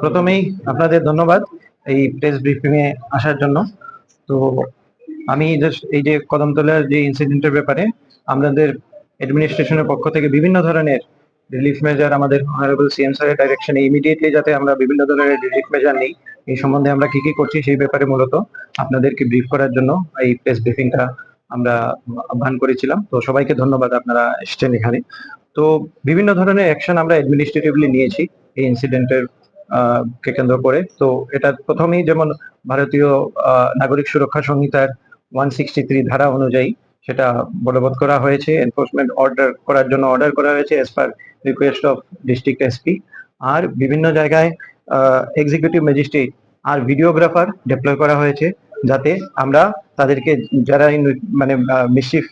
প্রথমেই আপনাদের ধন্যবাদ এই প্রেস ব্রিফিং এ আসার জন্য। তো আমি জাস্ট এই যে কদমতলার যে ইনসিডেন্টের ব্যাপারে আমাদের অ্যাডমিনিস্ট্রেশনের পক্ষ থেকে বিভিন্ন ধরনের রিলিফ মেজার আমাদের অনারেবল সিএম স্যারের ডাইরেকশনে ইমিডিয়েটলি যাতে আমরা বিভিন্ন ধরনের রিলিফ মেজার নিই, এই সম্বন্ধে আমরা কি কি করছি সেই ব্যাপারে মূলত আপনাদেরকে ব্রিফ করার জন্য এই প্রেস ব্রিফিংটা আমরা আহ্বান করেছিলাম। তো সবাইকে ধন্যবাদ আপনারা এসছেন এখানে। তো বিভিন্ন ধরনের অ্যাকশন আমরা অ্যাডমিনিস্ট্রেটিভলি নিয়েছি এই ইনসিডেন্টের কে কেন্দ্র করে। তো এটা প্রথমেই যেমন ভারতীয় নাগরিক সুরক্ষা সংহিতার 163 ধারা অনুযায়ী সেটা বলবৎ করা হয়েছে, এনফোর্সমেন্ট অর্ডার করার জন্য অর্ডার করা হয়েছে as per request of district SP. আর বিভিন্ন জায়গায় এক্সিকিউটিভ ম্যাজিস্ট্রেট আর ভিডিওগ্রাফার ডিপ্লয় করা হয়েছে, যাতে আমরা তাদেরকে যারা মানে মিসচিফ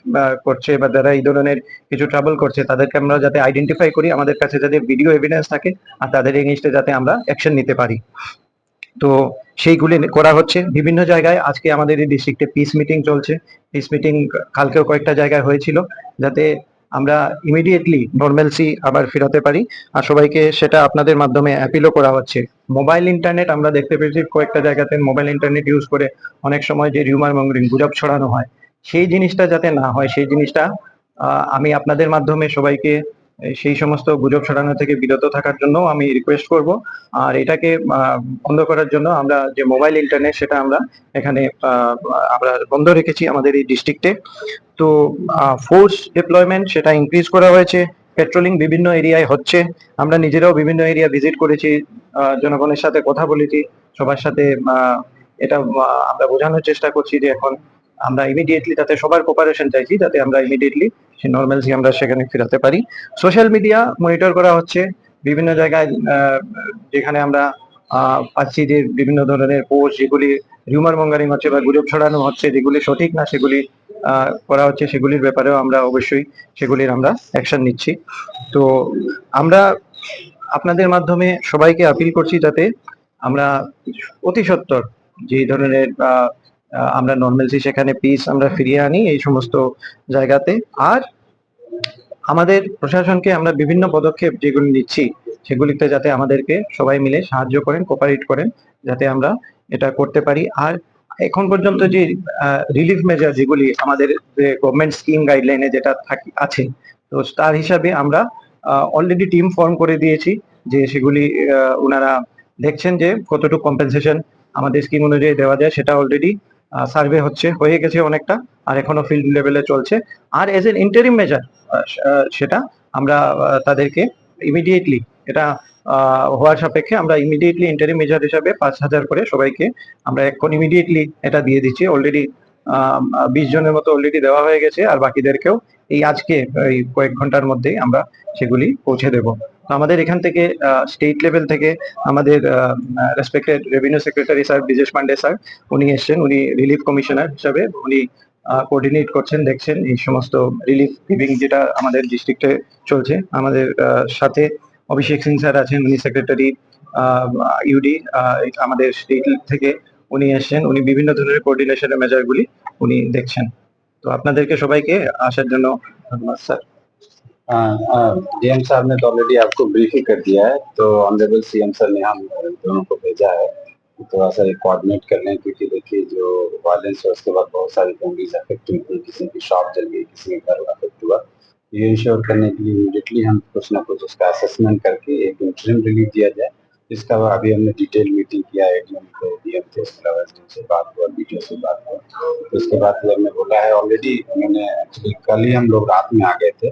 করছে বা যারা এই ধরনের কিছু ট্রাবল করছে তাদেরকে আমরা যাতে আইডেন্টিফাই করি, আমাদের কাছে যাতে ভিডিও এভিডেন্স থাকে আর তাদের এগেইনস্টে যাতে আমরা অ্যাকশন নিতে পারি। তো সেইগুলি করা হচ্ছে বিভিন্ন জায়গায়। আজকে আমাদের এই ডিস্ট্রিক্টে পিস মিটিং চলছে। পিস মিটিং কালকেও কয়েকটা জায়গায় হয়েছিল, যাতে আমরা ইমিডিয়েটলি নর্মালসি আবার ফেরাতে পারি। আর সবাইকে সেটা আপনাদের মাধ্যমে অ্যাপিলও করা হচ্ছে। মোবাইল ইন্টারনেট আমরা দেখতে পেয়েছি কয়েকটা জায়গাতে মোবাইল ইন্টারনেট ইউজ করে অনেক সময় যে রিউমার মঙ্গরিং গুজব ছড়ানো হয়, সেই জিনিসটা যাতে না হয় সেই জিনিসটা আমি আপনাদের মাধ্যমে সবাইকে সেই সমস্ত গুজব ছড়ানো থেকে বিরত থাকার জন্য আমি রিকোয়েস্ট করব। আর এটাকে বন্ধ করার জন্য আমরা যে মোবাইল ইন্টারনেট সেটা আমরা এখানে আমরা বন্ধ রেখেছি আমাদের এই ডিস্ট্রিক্টে। তো ফোর্স ডিপ্লয়মেন্ট সেটা ইনক্রিজ করা হয়েছে, পেট্রোলিং বিভিন্ন এরিয়ায় হচ্ছে। আমরা নিজেরাও বিভিন্ন এরিয়া ভিজিট করেছি, জনগণের সাথে কথা বলেছি, সবার সাথে এটা আমরা বোঝানোর চেষ্টা করছি যে এখন আমরা ইমিডিয়েটলি যাতে সবার কোপারেশন চাইছি, যাতে আমরা ইমিডিয়েটলি সেই নর্মালসি আমরা সেখানে ফেরাতে পারি। সোশ্যাল মিডিয়া মনিটর করা হচ্ছে বিভিন্ন জায়গায়, যেখানে আমরা পাচ্ছি যে বিভিন্ন ধরনের পোস্ট যেগুলি রিউমার মঙ্গারিং হচ্ছে বা গুজব ছড়ানো হচ্ছে, যেগুলি সঠিক না সেগুলি করা হচ্ছে, সেগুলির ব্যাপারেও আমরা অবশ্যই সেগুলির আমরা অ্যাকশন নিচ্ছি। তো আমরা আপনাদের মাধ্যমে সবাইকে আপিল করছি যাতে আমরা অতি সত্বর যে ধরনের আমরা নর্মালসি সেখানে পিস আমরা ফিরিয়ে আনি এই সমস্ত জায়গাতে। আর আমাদের প্রশাসনকে আমরা বিভিন্ন পদক্ষেপ যেগুলি নিচ্ছি সেগুলিতে যাতে আমাদেরকে সবাই মিলে সাহায্য করেন, কোপারেট করেন, যাতে আমরা এটা করতে পারি। আর এখন পর্যন্ত যে রিলিফ মেজার যেগুলি আমাদের গভর্নমেন্ট স্কিম গাইডলাইনে যেটা আছে, তো তার হিসাবে আমরা অলরেডি টিম ফর্ম করে দিয়েছি, যে সেগুলি ওনারা দেখছেন যে কতটুকু কম্পেনসেশন আমাদের স্কিম অনুযায়ী দেওয়া যায়। সেটা অলরেডি সার্ভে হয়ে গেছে অনেকটা, আর এখনো ফিল্ড লেভেলে চলছে। আর এজ এন ইন্টারিম মেজার সেটা আমরা তাদেরকে ইমিডিয়েটলি এটা হওয়ার সাপেক্ষে আমরা ইমিডিয়েটলি ইন্টারিম মেজার হিসাবে 5,000 করে সবাইকে আমরা এখন ইমিডিয়েটলি এটা দিয়ে দিচ্ছি। অলরেডি 20 জনের মতো অলরেডি দেওয়া হয়ে গেছে, আর বাকিদেরকেও এই আজকে এই কয়েক ঘন্টার মধ্যেই আমরা সেগুলি পৌঁছে দেব। তো আমাদের এখান থেকে স্টেট লেভেল থেকে আমাদের respected revenue secretary sir Brijesh Pandey sir উনি এসছেন, উনি রিলিফ কমিশনার হিসাবে উনি কোঅর্ডিনেট করছেন, দেখছেন এই সমস্ত রিলিফ গিভিং যেটা আমাদের ডিস্ট্রিক্টে চলছে। আমাদের সাথে অভিষেক সিং স্যার আছেন, উনি সেক্রেটারি ইউডি আমাদের স্টেট থেকে উনি এসছেন, উনি বিভিন্ন ধরনের কোঅর্ডিনেশনের মেজারগুলি উনি দেখছেন। তো আপনাদেরকে সবাইকে আসার জন্য ধন্যবাদ স্যার। डीएम साहब ने तो ऑलरेडी आपको ब्रीफ ही कर दिया है, तो ऑनरेबल सीएम सर ने हम दोनों को भेजा है थोड़ा सा कोऑर्डिनेट कर लें, क्योंकि देखिए जो वायलेंस है उसके बाद बहुत सारी फैमिलीज अफेक्ट हुई थी, किसी की शॉप जल गई, किसी के घर अफेक्ट हुआ। ये इंश्योर करने के लिए इमीडिएटली हम कुछ ना कुछ उसका असेसमेंट करके एक इंटरिम रिलीफ दिया जाए, जिसका अभी हमने डिटेल मीटिंग किया है, एडीएम थे, डीएम थे, उसके अलावा एसडीएम से बात हुआ, बीडीओ से बात हुआ। तो उसके बाद हमने बोला है ऑलरेडी, उन्होंने एक्चुअली कल ही हम लोग रात में आ गए थे,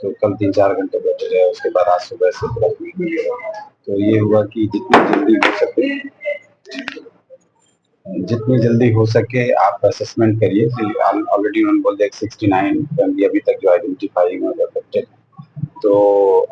तो कल 3-4 घंटे बैठे रहे, उसके बाद आज सुबह से पूरा मीटिंग हुआ। तो ये हुआ कि जितनी जल्दी हो सके आप असेसमेंट करिए। ऑलरेडी उन्होंने बोल दिया 69 फैमिली अभी तक जो आइडेंटिफाई हुए अफेक्टेड, तो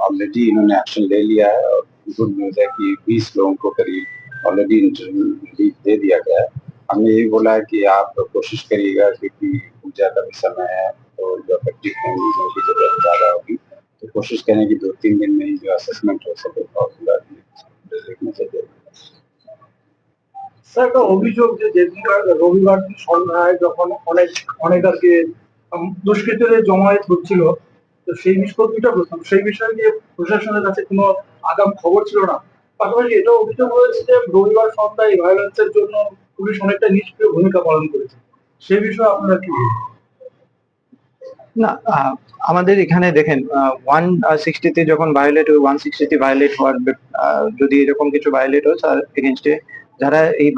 ऑलरेडी इन्होंने एक्शन ले लिया है। और गुड न्यूज है कि 20 लोगों को करीब ऑलरेडी रिलीफ दे दिया गया है। हमने यही बोला है कि आप कोशिश करिएगा, क्योंकि पूजा का भी समय है, तो जो अफेक्टेड फैमिलीज की जरूरत ज़्यादा होगी, तो कोशिश करें कि 2-3 दिन में ही जो असेसमेंट हो सके और पूरा देखने चाहिए। স্যার, একটা অভিযোগ যে যেদিনকার রবিবার সন্ধ্যায় যখন অনেক আর কি দুষ্কৃতীদের জমায়েত হচ্ছিল, তো সেই নিষ্পত্তিটা করতাম, সেই বিষয়ে যে প্রশাসনের কাছে কোনো আগাম খবর ছিল না, পাশাপাশি এটাও অভিযোগ রয়েছে যে রবিবার সন্ধ্যায় ভায়োলেন্সের জন্য পুলিশ অনেকটা নিষ্ক্রিয় ভূমিকা পালন করেছে, সে বিষয়ে আপনারা কি বলবেন? না, আমাদের এখানে দেখেন 160 যখন ভায়োলেট 160 ভায়োলেট হওয়ার যদি এরকম কিছু ভায়োলেট হয় তার এগেনস্টে যারা এই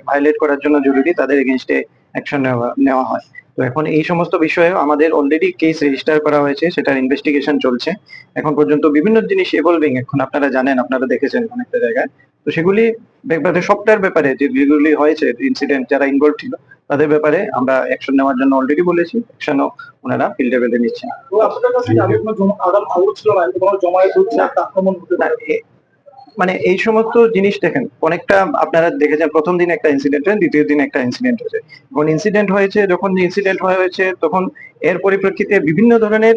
ভায়োলেট করার জন্য জরুরি তাদের এগেনস্টে অ্যাকশন নেওয়া হয়। তো এখন এই সমস্ত বিষয়ে আমাদের অলরেডি কেস রেজিস্টার করা হয়েছে, সেটার ইনভেস্টিগেশন চলছে। এখন পর্যন্ত বিভিন্ন জিনিস এভলভিং, এখন আপনারা জানেন, আপনারা দেখেছেন অনেকটা জায়গায়। তো সেগুলি ব্যাপারে সবটার ব্যাপারে যেগুলি হয়েছে ইনসিডেন্ট, যারা ইনভলভ ছিল তাদের ব্যাপারে আমরা অ্যাকশন নেওয়ার জন্য অলরেডি বলেছি, অ্যাকশনও ওনারা ফিল্ড লেভেলে নিচ্ছেন। তো আপনাদের কাছে আগে কোনো আগাম খবর ছিল না যে কোনো জমায়েত হচ্ছে, একটা আক্রমণ হতে না, পারে? এই সমস্ত জিনিস দেখেন, অনেকটা আপনারা দেখেছেন প্রথম দিন একটা ইনসিডেন্ট হয়, দ্বিতীয় দিন একটা ইনসিডেন্ট হয়েছে। যখন ইনসিডেন্ট হয়েছে তখন এর পরিপ্রেক্ষিতে বিভিন্ন ধরনের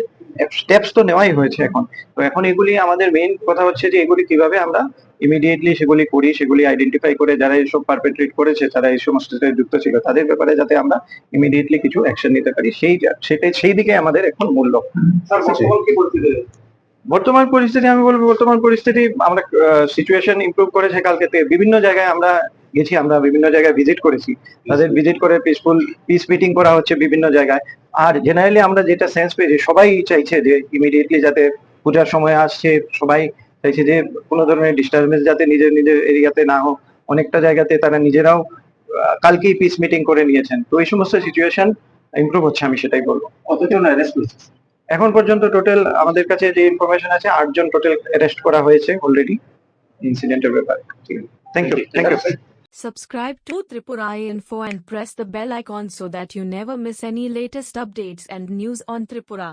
স্টেপস তো নেওয়াই হয়েছে এখন। তো এখন এগুলি আমাদের মেইন কথা হচ্ছে যে এগুলি কিভাবে আমরা ইমিডিয়েটলি সেগুলি করি, সেগুলি আইডেন্টিফাই করে যারা এইসব পারপেট্রেট করেছে, যারা এই সমস্ত সাথে যুক্ত ছিল তাদের ব্যাপারে যাতে আমরা ইমিডিয়েটলি কিছু অ্যাকশন নিতে পারি, সেই দিকে আমাদের এখন মূল লক্ষ্য। স্যার বর্তমান কি পরিস্থিতি রয়েছে? আমি বলবো বর্তমান পরিস্থিতি আমরা সিচুয়েশন ইমপ্রুভ করেছে কালকে থেকে। বিভিন্ন জায়গায় আমরা গেছি, আমরা বিভিন্ন জায়গায় ভিজিট করেছি, তাদের ভিজিট করে পিস মিটিং করা হচ্ছে বিভিন্ন জায়গায়। আর জেনারেলি আমরা যেটা সেন্স পেয়েছি, সবাই চাইছে যে ইমিডিয়েটলি যাতে পূজার সময় আসছে, সবাই চাইছে যে কোনো ধরনের ডিস্টারবেন্স যাতে নিজের নিজের এরিয়াতে না হোক। অনেকটা জায়গাতে তারা নিজেরাও কালকেই পিস মিটিং করে নিয়েছেন। তো এই সমস্ত সিচুয়েশন ইমপ্রুভ হচ্ছে, আমি সেটাই বলবো। কতজন অ্যারেস্ট হয়েছে? এখন পর্যন্ত টোটাল আমাদের কাছে যে ইনফরমেশন আছে 8 জন টোটাল অ্যারেস্ট করা হয়েছে অলরেডি ইনসিডেন্টের ব্যাপারে। ঠিক আছে, thank you. Subscribe to Tripura Info and press the bell icon so that you never miss any latest updates and news on Tripura.